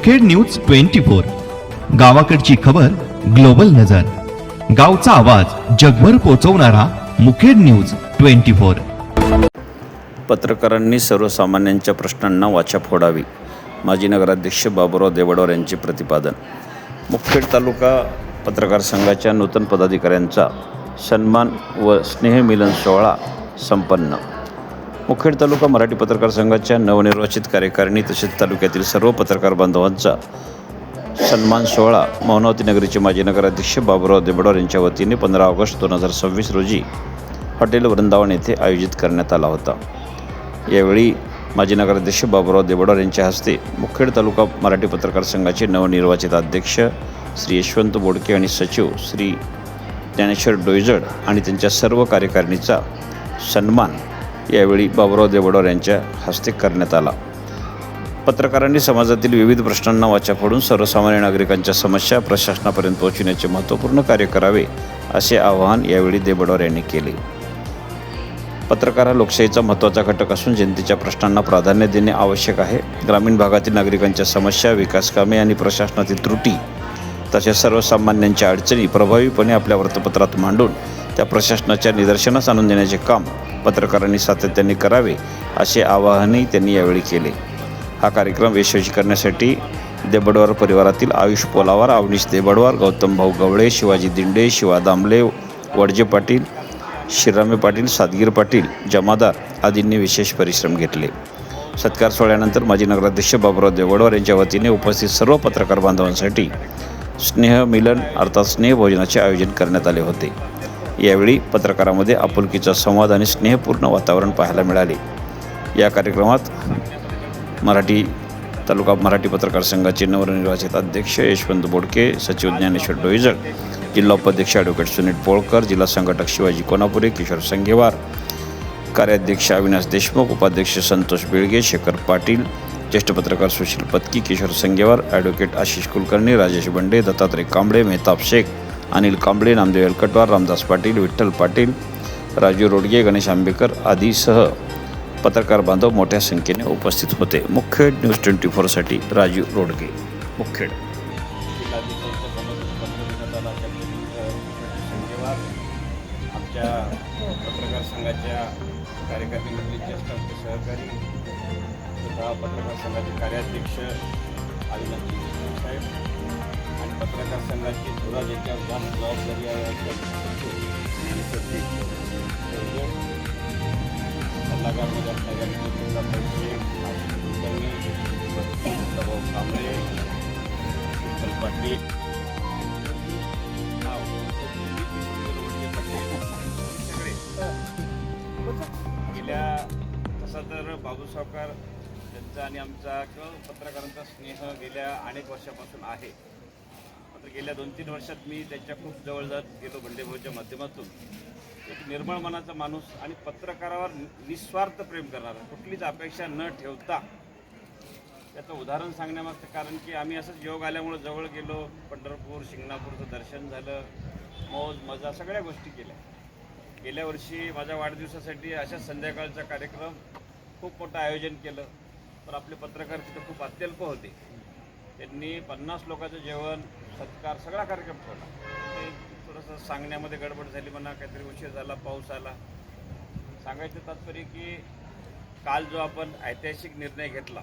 Mukhed news 24, गावाकडची खबर global नजर, गावचा आवाज जगभर पोहोचवणारा मुखेड न्यूज 24। पत्रकारांनी सर्वसामान्यांच्या प्रश्नांना वाचा फोडावी, माजी नगराध्यक्ष बाबुराव देबडवार यांचे प्रतिपादन। मुखेड तालुका पत्रकार संघाच्या नूतन पदाधिकाऱ्यांचा सन्मान व स्नेहमिलन सोहळा संपन्न। मुखेड तालुका मराठी पत्रकार संघाच्या नवनिर्वाचित कार्यकारिणी तसेच तालुक्यातील सर्व पत्रकार बांधवांचा सन्मान सोहळा मौनावती नगरीचे माजी नगराध्यक्ष बाबुराव देबडवार यांच्या वतीने 15 ऑगस्ट 2026 रोजी हॉटेल वृंदावन येथे आयोजित करण्यात आला होता। यावेळी माजी नगराध्यक्ष बाबुराव देबडवार यांच्या हस्ते मुखेड तालुका मराठी पत्रकार संघाचे नवनिर्वाचित अध्यक्ष श्री यशवंत बोडके आणि सचिव श्री ज्ञानेश्वर डोईजड आणि त्यांच्या सर्व कार्यकारिणीचा सन्मान यावेळी बाबुराव देबडवार यांच्या हस्ते करण्यात आला। पत्रकारांनी समाजातील विविध प्रश्नांना वाचा फोडून सर्वसामान्य नागरिकांच्या समस्या प्रशासनापर्यंत पोहोचविण्याचे महत्त्वपूर्ण कार्य करावे असे आवाहन यावेळी देबडवार यांनी केले। पत्रकार हा लोकशाहीचा महत्त्वाचा घटक असून जनतेच्या प्रश्नांना प्राधान्य देणे आवश्यक आहे। ग्रामीण भागातील नागरिकांच्या समस्या, विकासकामे आणि प्रशासनातील त्रुटी तसेच सर्वसामान्यांच्या अडचणी प्रभावीपणे आपल्या वृत्तपत्रात मांडून त्या प्रशासनाच्या निदर्शनास आणून देण्याचे काम पत्रकारांनी सातत्याने करावे असे आवाहनही त्यांनी यावेळी केले। हा कार्यक्रम यशस्वी करण्यासाठी देबडवार परिवारातील आयुष पोलावार, अवनीश देबडवार, गौतम भाऊ गवळे, शिवाजी दिंडे, शिवा दामले, वडजे पाटील, शिरामे पाटील, सादगीर पाटील, जमादार आदींनी विशेष परिश्रम घेतले। सत्कार सोहळ्यानंतर माजी नगराध्यक्ष बाबुराव देबडवार यांच्या वतीने उपस्थित सर्व पत्रकार बांधवांसाठी स्नेहमिलन अर्थात स्नेहभोजनाचे आयोजन करण्यात आले होते। यावेळी पत्रकारांमध्ये आपुलकीचा संवाद आणि स्नेहपूर्ण वातावरण पाहायला मिळाले। या कार्यक्रमात तालुका मराठी पत्रकार संघाचे नवनिर्वाचित अध्यक्ष यशवंत बोडके, सचिव ज्ञानेश्वर डोईजड, जिल्हा उपाध्यक्ष ॲडव्होकेट सुनील पोळकर, जिल्हा संघटक शिवाजी कोनापुरे, किशोर संघेवार, कार्याध्यक्ष अविनाश देशमुख, उपाध्यक्ष संतोष बेळगे, शेखर पाटील, ज्येष्ठ पत्रकार सुशील पत्की, किशोर संघेवार, ॲडव्होकेट आशिष कुलकर्णी, राजेश बंडे, दत्तात्रय कांबळे, मेहताब शेख, अनिल कांबळे, नामदेव एलकटवार, रामदास पाटील, विठ्ठल पाटील, राजू रोडगे, गणेश आंबेकर आदीसह पत्रकार बांधव मोठ्या संख्येने उपस्थित होते। मुखेड न्यूज 24साठी राजू रोडगे, मुखेड। आमच्या पत्रकार संघाच्या कार्यकारिणीमधील ज्येष्ठ सहकारी तथा पत्रकार संघाचे कार्याध्यक्ष अविनाश देशमुख साहेब आणि पत्रकार संघाची थोडा ज्याच्यावर जास्त जबाबदारी आहे सल्लागारमध्ये असणाऱ्या दबाव कांबळे, विठ्ठल पाटील, गेल्या तसा तर बाबू सावकार यांचा आणि आमचा किंवा पत्रकारांचा स्नेह गेल्या अनेक वर्षापासून आहे। मात्र गेल्या 2-3 वर्षात मी त्यांच्या खूप जवळ जात गेलो बंडेभाऊच्या माध्यमातून। एक निर्मळ मनाचा माणूस आणि पत्रकारावर निस्वार्थ प्रेम करणारा, कुठलीच अपेक्षा न ठेवता। त्याचं उदाहरण सांगण्यामागचं कारण की आम्ही असंच योग आल्यामुळं जवळ गेलो, पंढरपूर शिंगणापूरचं दर्शन झालं, मौज मजा सगळ्या गोष्टी केल्या। गेल्या वर्षी माझ्या वाढदिवसासाठी अशाच संध्याकाळचा कार्यक्रम खूप मोठं आयोजन केलं, पण आपले पत्रकार तिथं खूप अत्यल्प होते। त्यांनी 50 लोकांचं जेवण, सत्कार सगळा कार्यक्रम ठेवला। ते थोडंसं सांगण्यामध्ये गडबड झाली म्हणा, काहीतरी उशीर झाला, पाऊस आला। सांगायचं तात्पर्य की काल जो आपण ऐतिहासिक निर्णय घेतला